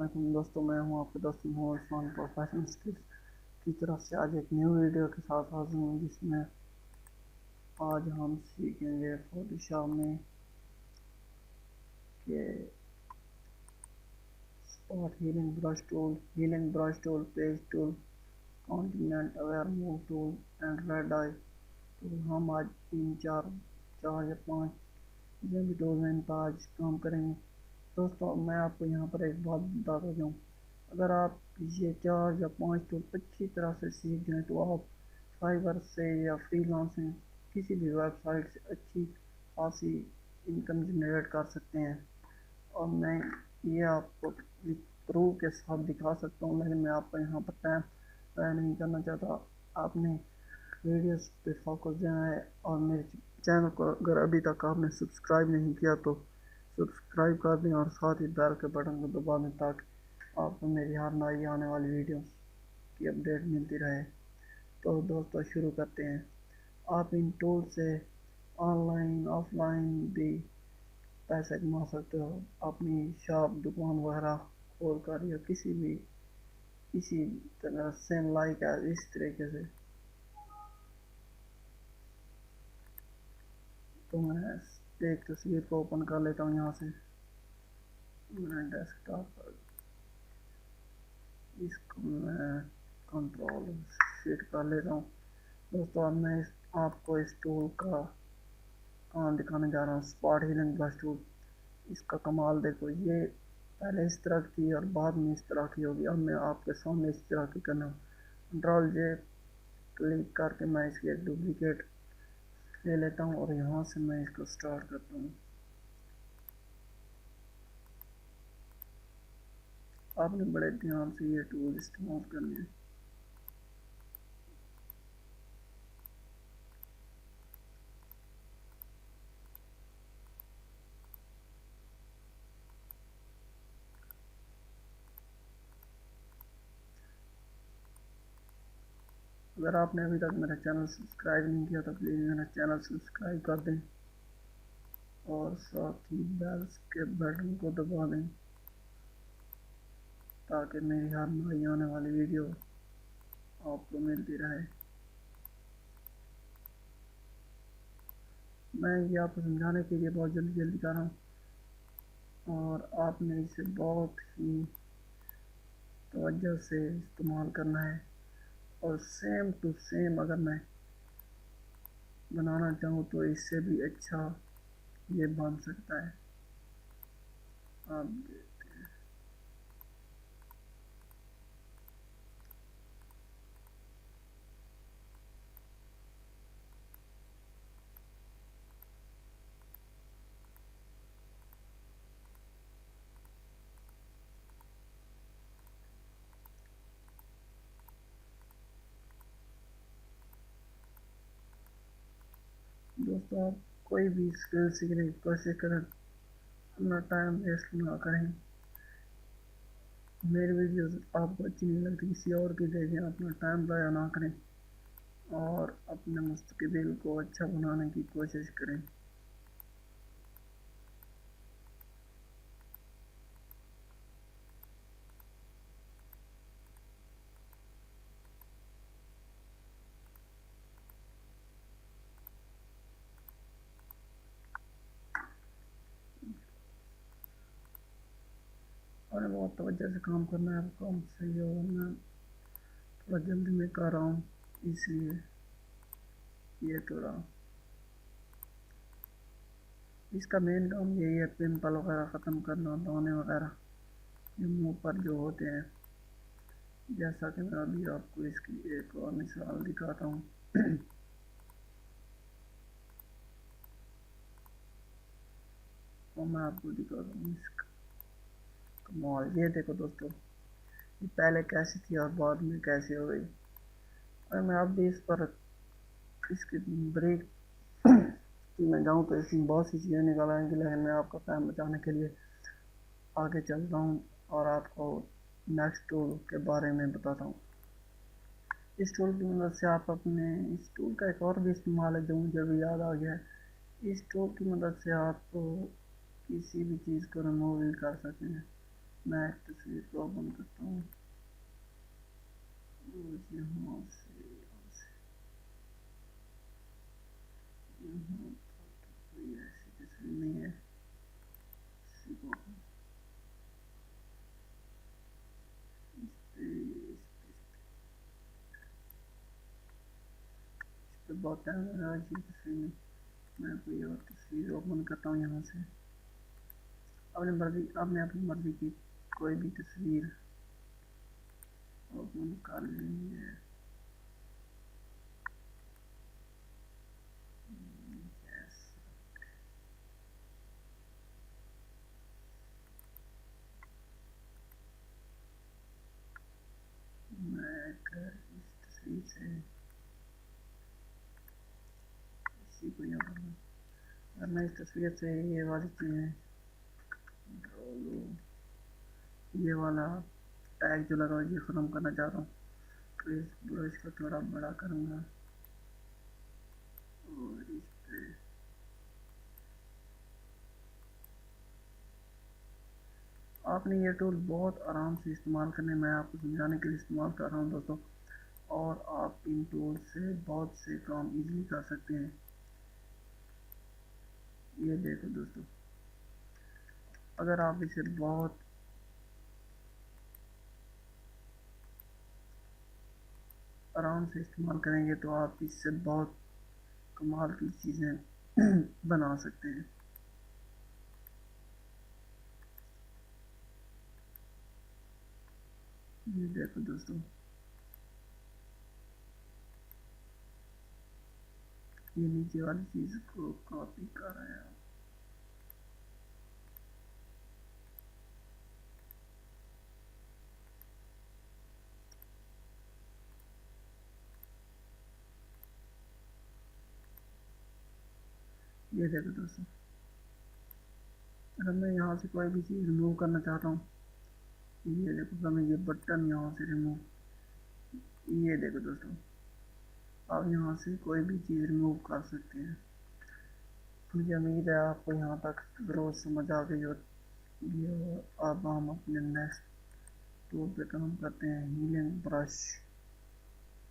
वालेकुम दोस्तों, मैं हूं आपके दोस्त मोहम्मद प्रोफेशनल स्किल्स की तरफ से आज एक न्यू वीडियो के साथ हाजिर हूं, जिसमें आज हम सीखेंगे फोटोशॉप में कि spot healing brush tool, page tool, continent aware move tool and red I tool. हम आज चार या पाँच जो भी टूल हैं इन पर आज काम करेंगे। दोस्तों, मैं आपको यहाँ पर एक बात बताता जाऊँ, अगर आप ये 4 या 5 टूल अच्छी तरह से सीख जाएँ तो आप फाइवर से या फ्रीलांसिंग किसी भी वेबसाइट से अच्छी खासी इनकम जनरेट कर सकते हैं। और मैं ये आपको प्रूफ के साथ दिखा सकता हूँ, लेकिन मैं आपको यहाँ पर टाइम ज़ाया नहीं करना चाहता। आपने वीडियोस पे फोकस देना है और मेरे चैनल को अगर अभी तक आपने सब्सक्राइब नहीं किया तो सब्सक्राइब कर दें और साथ ही बेल के बटन को दबा दें ताकि आपको मेरी हर नई आने वाली वीडियोस की अपडेट मिलती रहे। तो दोस्तों, शुरू करते हैं। आप इन टूल से ऑनलाइन ऑफलाइन भी पैसे कमा सकते हो, अपनी शॉप दुकान वगैरह खोल कर या किसी तरह सेम लाइक है इस तरीके से। तो मैं एक तस्वीर को ओपन कर लेता हूँ यहाँ से, मैं डेस्कटॉप पर इसको मैं कंट्रोल शीट कर लेता हूँ। दोस्तों, अब मैं आपको इस टूल का काम दिखाने जा रहा हूँ, स्पॉट हीलिंग ब्रश टूल। इसका कमाल देखो, ये पहले इस तरह की और बाद में इस तरह की होगी। अब मैं आपके सामने इस तरह की करना हूँ। कंट्रोल जे क्लिक करके मैं इसकी एक डुप्लीकेट ले लेता हूँ और यहाँ से मैं इसको स्टार्ट करता हूँ। आपने बड़े ध्यान से ये टूल इस्तेमाल करने हैं। अगर आपने अभी तक मेरा चैनल सब्सक्राइब नहीं किया तो प्लीज़ मेरा चैनल सब्सक्राइब कर दें और साथ ही बेल्स के बटन को दबा दें ताकि मेरी हर नई आने वाली वीडियो आपको मिलती रहे। मैं ये आपको समझाने के लिए बहुत जल्दी जल्दी कर रहा हूँ और आपने इसे बहुत ही तवज्जो से इस्तेमाल करना है। और सेम टू सेम अगर मैं बनाना चाहूँ तो इससे भी अच्छा ये बन सकता है। आप दोस्तों, आप कोई भी स्किल सीखने की कोशिश करें, अपना टाइम वेस्ट ना करें। मेरी वीडियोस आपको अच्छी नहीं लगती किसी और की देखें, अपना टाइम ज़ाया ना करें और अपने मुस्तकबिल को अच्छा बनाने की कोशिश करें। और बहुत तवज्जो से काम करना है, काम सही होगा। मैं थोड़ा जल्दी में कर रहा हूँ इसलिए ये थोड़ा इसका मेन काम यही है, पिंपल वगैरह ख़त्म करना, दाने वगैरह जो मुँह पर जो होते हैं। जैसा कि मैं अभी आपको इसकी एक और मिसाल दिखाता हूँ। और मैं आपको दिखाता हूँ इसका कमाल। ये देखो दोस्तों, ये पहले कैसी थी और बाद में कैसी हो गई। और मैं अब भी इस पर इसकी ब्रेक मैं जाऊँ तो इसमें बहुत सी चीज़ें निकल आएंगी, लेकिन मैं आपका टाइम बचाने के लिए आगे चलता हूँ और आपको नेक्स्ट टूल के बारे में बताता हूँ। इस टूल की मदद से आप अपने इस टूल का एक और भी इस्तेमाल है जो मुझे अभी याद आ गया है। इस टूल की मदद से आप किसी भी चीज़ को रिमूव भी कर सकते हैं। मैं एक तस्वीर को ओपन करता हूँ और यहाँ से यहाँ कोई ऐसी तस्वीर नहीं है। इसी को इस पे बहुत टाइम लग रहा है इसी तस्वीर में। मैं कोई और तस्वीर ओपन करता हूँ यहाँ से। आपने अपनी मर्जी की कोई भी तस्वीर ओपन कर लेनी है। यस, मैं इस तस्वीर से इसी को यहाँ पर और मैं इस तस्वीर से ये वाली चीज़ें ये वाला टैग जो लगा ये ख़त्म करना चाहता हूँ, तो इस ब्रश को थोड़ा बड़ा करूँगा और इस पे आपने ये टूल बहुत आराम से इस्तेमाल करने, मैं आपको समझाने के लिए इस्तेमाल कर रहा हूँ दोस्तों, और आप इन टूल से बहुत से काम इजीली कर सकते हैं। ये देखो दोस्तों, अगर आप इसे बहुत आराम से इस्तेमाल करेंगे तो आप इससे बहुत कमाल की चीज़ें बना सकते हैं। ये देखो दोस्तों, ये नीचे वाली चीज़ को कॉपी कर रहे हैं। ये देखो दोस्तों, अगर मैं यहाँ से कोई भी चीज़ रिमूव करना चाहता हूँ, ये देखो, अगर मैं ये बटन यहाँ से रिमूव, ये देखो दोस्तों, आप यहाँ से कोई भी चीज़ रिमूव कर सकते हैं। मुझे उम्मीद है आपको यहाँ तक ज़रूर समझ आ गई हो। ये अब हम अपने नेक्स्ट टूल पे काम करते हैं, हीलिंग ब्रश।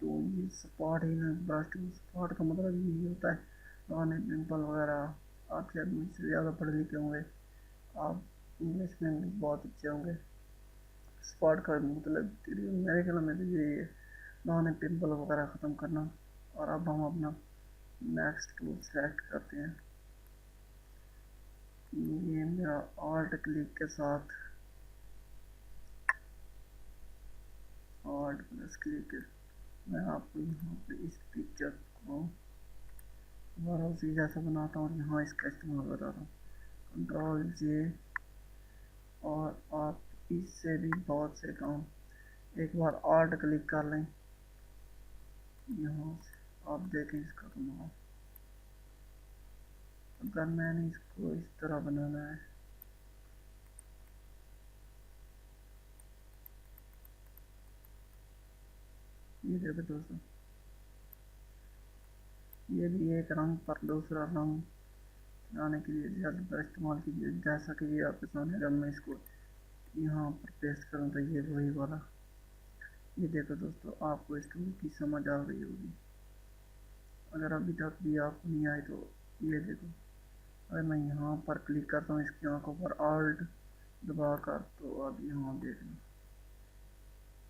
तो ये spot healing brush tool, spot का मतलब यही होता है दाने, पिंपल वगैरह। आप शायद मुझसे ज़्यादा पढ़े लिखे होंगे, आप इंग्लिश में भी बहुत अच्छे होंगे। स्पॉट का मतलब मेरे ख्याल में तो यही है, दाने पिंपल वगैरह ख़त्म करना। और अब हम अपना नेक्स्ट टूल सेलेक्ट करते हैं। ये मेरा आल्ट क्लिक के साथ, आल्ट प्लस क्लिक, मैं आपको यहाँ पे इस पिक्चर को दोबारा उसी जैसा बनाता हूँ और यहाँ इसका इस्तेमाल बताता हूँ। कंट्रोल जे, और आप इससे भी बहुत से काम, एक बार आल्ट क्लिक कर लें यहाँ से, आप देखें इसका कमाल। अगर मैंने इसको इस तरह बनाना है, ये देखो दोस्तों, ये भी एक रंग पर दूसरा रंग लाने के लिए जल्द का इस्तेमाल कीजिए। जैसा कि ये आपके सामने, अगर मैं इसको यहाँ पर पेस्ट करूँ तो ये वही वाला। ये देखो दोस्तों, आपको इस टूल की समझ आ गई होगी। अगर अभी तक भी आपको नहीं आई तो ये देखो, अगर मैं यहाँ पर क्लिक करता हूँ इसकी आंखों पर आल्ट दबा कर, तो अब यहाँ देखना,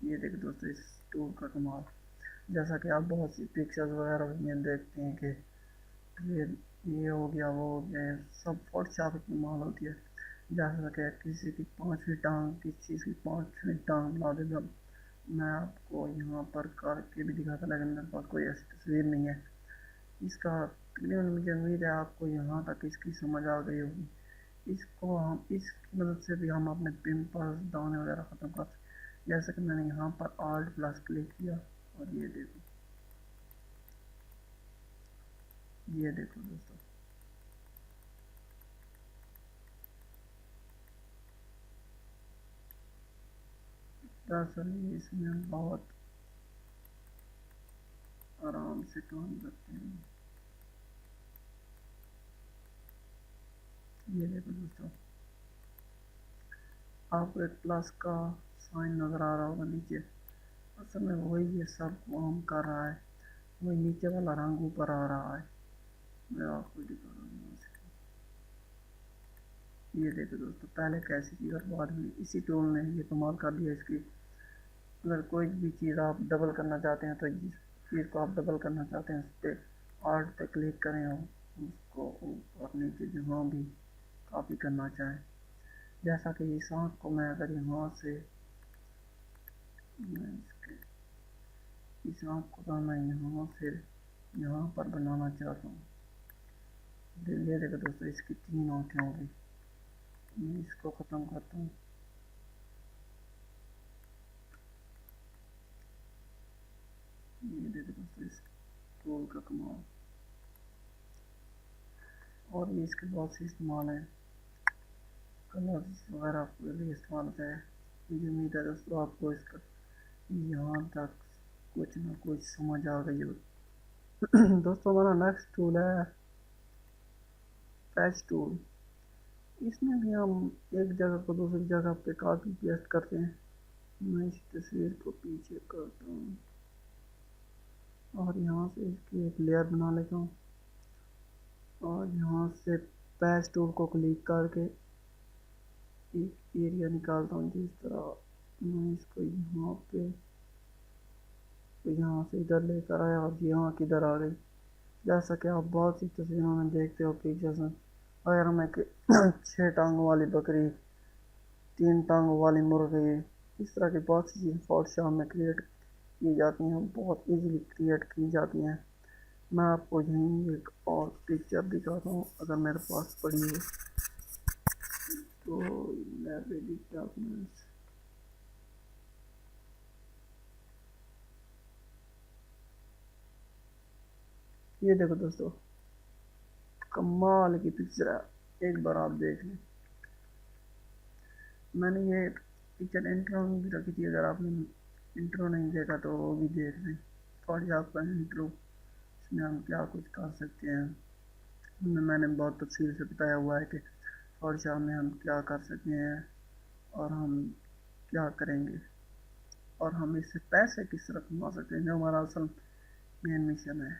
ये देखो दोस्तों इस टूल का कमाल। जैसा कि आप बहुत सी पिक्चर्स वगैरह में देखते हैं कि ये हो गया, वो हो गया, सब फोटोशॉप की माल होती है। जैसा कि किसी की 5वीं टांग, किसी चीज़ की 5वीं टांग बना देगा। मैं आपको यहाँ पर करके भी दिखाता, लेकिन मेरे पास कोई ऐसी तस्वीर नहीं है इसका। तकरीबन मुझे उम्मीद है आपको यहाँ तक इसकी समझ आ गई होगी। इसको हम, इसकी मदद से भी हम अपने पिंपल्स, दाने वगैरह ख़त्म कर सकते। जैसे कि मैंने यहाँ पर आल्ट प्लस क्लिक किया और ये देखो, ये देखो दोस्तों, दरअसल इसमें बहुत आराम से काम करते हैं। ये देखो दोस्तों, आपको एक प्लस का साइन नज़र आ रहा होगा नीचे, असल में वही ये सब काम कर रहा है, वही नीचे वाला रंग ऊपर आ रहा है। मैं आपको दिखा रहा हूँ। ये देखो दोस्तों, पहले कैसी थी और बाद में इसी टूल ने ये कमाल कर दिया इसकी। अगर कोई भी चीज़ आप डबल करना चाहते हैं तो जिस चीज़ को आप डबल करना चाहते हैं उस पर आर्ट पे क्लिक करें और उसको ऊपर नीचे जहाँ भी कॉपी करना चाहें। जैसा कि इस आँख को मैं अगर यहाँ से मैं इसके इस आँख को तो मैं यहाँ से यहाँ पर बनाना चाहता हूँ। ये देखो दोस्तों, इसकी 3 आँखें होंगी। मैं इसको ख़त्म करता हूँ। ये देखो दोस्तों, इस टूल का कमाल, और भी इसके बहुत से इस्तेमाल हैं, कलर्स वगैरह के लिए इस्तेमाल होता है। मुझे उम्मीद है दोस्तों आपको इसका यहाँ तक कुछ ना कुछ समझ आ गई हो। दोस्तों हमारा नेक्स्ट टूल है पैच टूल। इसमें भी हम एक जगह को दूसरी जगह पे कॉपी पेस्ट करते हैं। मैं इस तस्वीर को पीछे करता हूँ और यहाँ से इसकी एक लेयर बना लेता हूँ और यहाँ से पैच टूल को क्लिक करके एक एरिया निकालता हूँ। जिस तरह मैं इसको यहाँ से इधर लेकर आया और यहाँ किधर आ गई। जैसा कि आप बहुत सी तस्वीरों में देखते हो पिक्चर्स में, अगर हमें 6 टांगों वाली बकरी, 3 टांगों वाली मुर्गी, इस तरह की बहुत सी चीज़ें फोटोशॉप में क्रिएट की जाती हैं, बहुत इजीली क्रिएट की जाती हैं। मैं आपको यहीं एक और पिक्चर दिखाता हूँ, अगर मेरे पास पड़ी हो तो। लाइब्रेरी डॉक्यूमेंट्स, ये देखो दोस्तों, कमाल की पिक्चर है, एक बार आप देख लें। मैंने ये पिक्चर इंट्रो में भी रखी थी, अगर आपने इंट्रो नहीं देखा तो वो भी देख लें। थोड़ी आपका इंट्रो, इसमें हम क्या कुछ कर सकते हैं, उसमें मैंने बहुत तफसील से बताया हुआ है कि फोटोशॉप में हम क्या कर सकते हैं और हम क्या करेंगे और हम इससे पैसे किस तरह कमा सकते हैं, जो हमारा असल मेन मिशन है।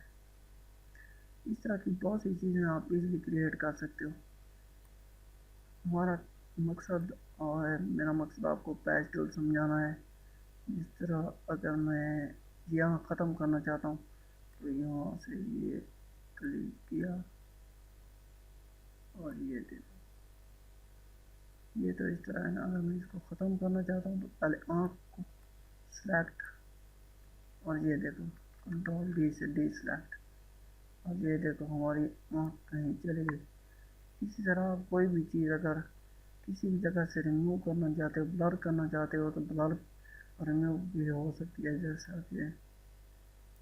इस तरह की बहुत सी चीज़ें आप इजीली क्रिएट कर सकते हो। हमारा मकसद और मेरा मकसद आपको पैच टूल समझाना है। जिस तरह अगर मैं यहाँ ख़त्म करना चाहता हूँ तो यहाँ से ये क्लिक किया और ये देखो, ये तो इस तरह है ना। अगर मैं इसको ख़त्म करना चाहता हूँ तो पहले आँख को सेलेक्ट और ये देखो कंट्रोल डी से डी सेलेक्ट और ये देखो हमारी आँख कहीं चली गई। इसी तरह आप कोई भी चीज़ अगर किसी भी जगह से रिमूव करना चाहते हो, ब्लर करना चाहते हो तो ब्लर रिमूव भी हो सकती है। जैसा कि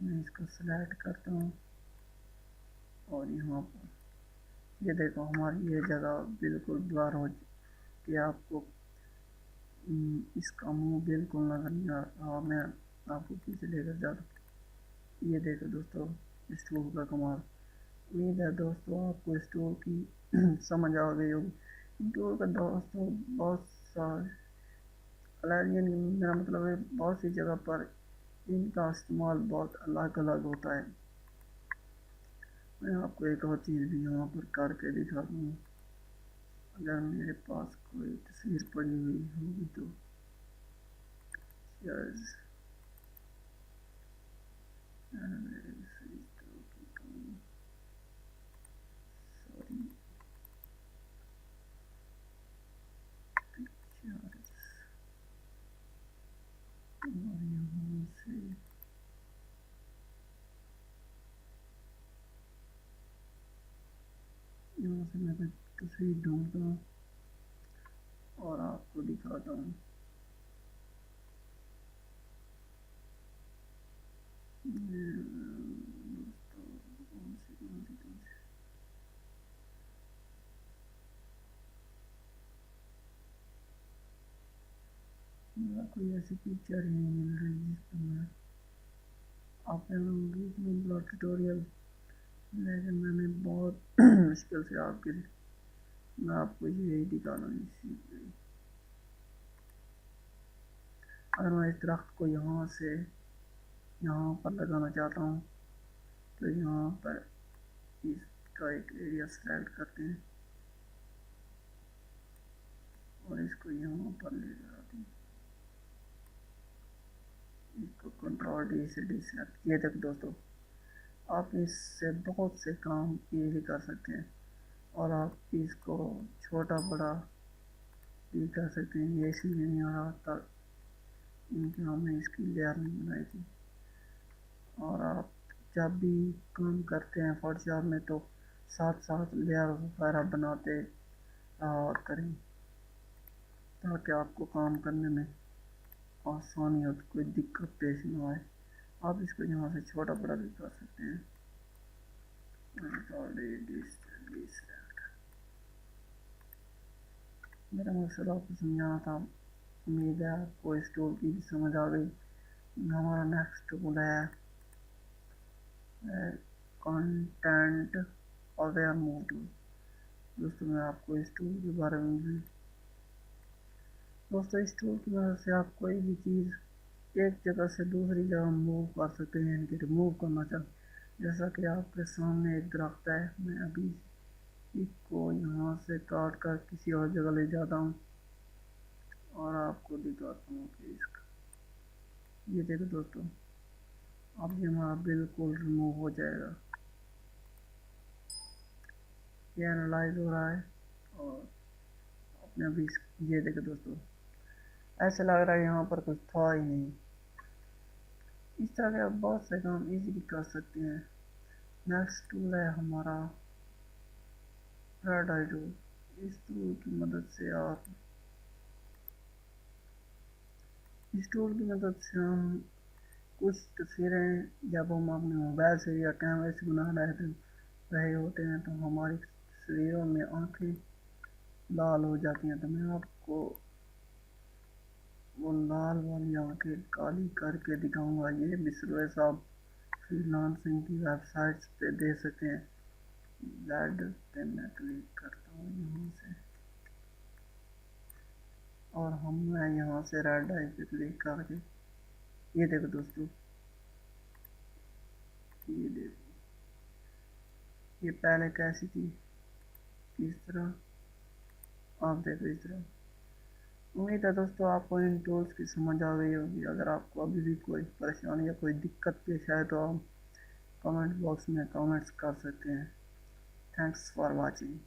मैं इसको सेलेक्ट करता हूँ और यहाँ पर ये देखो हमारी ये जगह बिल्कुल ब्लर हो कि आपको इसका मुंह बिल्कुल नजर नहीं आ रहा। मैं आपको पीछे लेकर जाता हूँ। ये देखो दोस्तों, इस टूल का कमाल। उम्मीद है दोस्तों आपको इस टूल की समझ आ गई होगी। इन टूल का दोस्तों बहुत सारे यानी मेरा मतलब है बहुत सी जगह पर इनका इस्तेमाल बहुत अलग अलग होता है। मैं आपको एक और चीज़ भी यहाँ पर करके दिखा दूँ। अगर मेरे पास कोई तस्वीर पड़ी हुई होगी तो यस, सॉरी, और यहाँ से मैं कोई तस्वीर ढूंढता हूँ और आपको दिखाता हूँ। कोई ऐसी पिक्चर ही नहीं मिल रही जिस पर मैं आपने में ब्लॉग ट्यूटोरियल, लेकिन मैंने बहुत मुश्किल से आपके लिए मैं आपको यही दिखाना है। अगर मैं इस दरख्त को यहाँ से यहाँ पर लगाना चाहता हूँ तो यहाँ पर इसका एक एरिया सेलेक्ट करते हैं और इसको यहाँ पर ले जाते हैं, इसको कंट्रोल डी से डिसेलेक्ट। ये तक दोस्तों आप इससे बहुत से काम इजीली कर सकते हैं और आप इसको छोटा बड़ा भी कर सकते हैं। ये इसलिए नहीं आ रहा था क्योंकि हमने इसकी लेयर नहीं बनाई थी। और आप जब भी काम करते हैं फोटोशॉप में तो साथ साथ लेयर वगैरह बनाते और करें ताकि आपको काम करने में आसानी हो, कोई दिक्कत पेश ना आए। आप इसको यहाँ से छोटा बड़ा भी कर सकते हैं। मेरा मकसद आपको समझाना था। उम्मीद है आपको इस टूल की भी समझ आ गई। हमारा नेक्स्ट टूल है कंटेंट अवेयर मूव टूल। दोस्तों मैं आपको इस टूल के बारे में दोस्तों इस टूल की मदद से आप कोई भी चीज़ एक जगह से दूसरी जगह मूव कर सकते हैं, इनके रिमूव करना चाहते। जैसा कि आपके सामने एक दरख्त है, मैं अभी इसको यहाँ से काट कर किसी और जगह ले जाता हूँ और आपको दिखाता हूँ कि इसका ये देखो दोस्तों, अब ये हमारा बिल्कुल रिमूव हो जाएगा। ये एनालाइज हो रहा है और अपने अभी ये देखो दोस्तों, ऐसा लग रहा है यहाँ पर कुछ था ही नहीं। इस तरह के आप बहुत से काम इजीली कर सकते हैं। नेक्स्ट टूल है हमारा रेड आई टूल। इस टूल की मदद से आप हम कुछ तस्वीरें जब हम अपने मोबाइल से या कैमरे से बना रहे होते हैं तो हमारी तस्वीरों में आंखें लाल हो जाती हैं। तो मैं आपको वो लाल वाली आंखें काली करके दिखाऊंगा। ये मिसरो साहब फ्रीलांसिंग की वेबसाइट्स पे दे सकते हैं। रेड पे मैं क्लिक करता हूँ यहाँ से और मैं यहाँ से रेड आई पे क्लिक करके ये देखो दोस्तों, ये देखो ये पहले कैसी थी, इस तरह आप देखो इस तरह। उम्मीद है दोस्तों आपको इन टूल्स की समझ आ गई होगी। अगर आपको अभी भी कोई परेशानी या कोई दिक्कत पेश आए तो आप कमेंट बॉक्स में कमेंट्स कर सकते हैं। Thanks for watching.